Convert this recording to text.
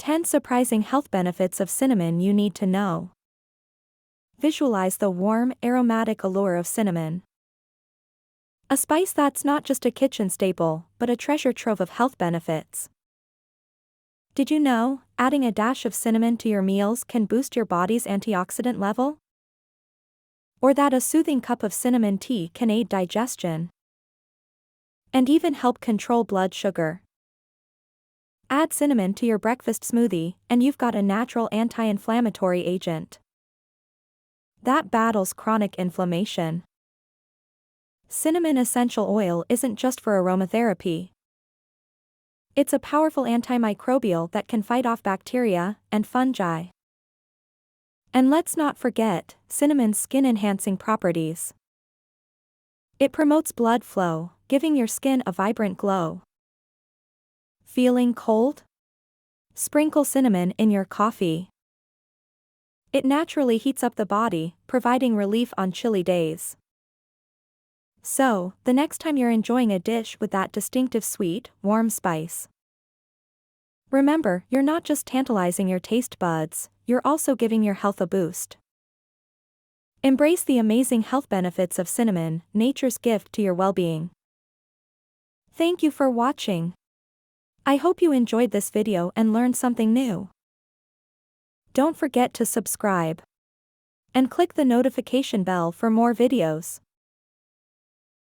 10 surprising health benefits of cinnamon you need to know. Visualize the warm, aromatic allure of cinnamon. A spice that's not just a kitchen staple, but a treasure trove of health benefits. Did you know, adding a dash of cinnamon to your meals can boost your body's antioxidant level? Or that a soothing cup of cinnamon tea can aid digestion and even help control blood sugar. Add cinnamon to your breakfast smoothie, and you've got a natural anti-inflammatory agent that battles chronic inflammation. Cinnamon essential oil isn't just for aromatherapy. It's a powerful antimicrobial that can fight off bacteria and fungi. And let's not forget cinnamon's skin-enhancing properties. It promotes blood flow, giving your skin a vibrant glow. Feeling cold? Sprinkle cinnamon in your coffee. It naturally heats up the body, providing relief on chilly days. So, the next time you're enjoying a dish with that distinctive sweet, warm spice, remember, you're not just tantalizing your taste buds, you're also giving your health a boost. Embrace the amazing health benefits of cinnamon, nature's gift to your well-being. Thank you for watching. I hope you enjoyed this video and learned something new. Don't forget to subscribe and click the notification bell for more videos.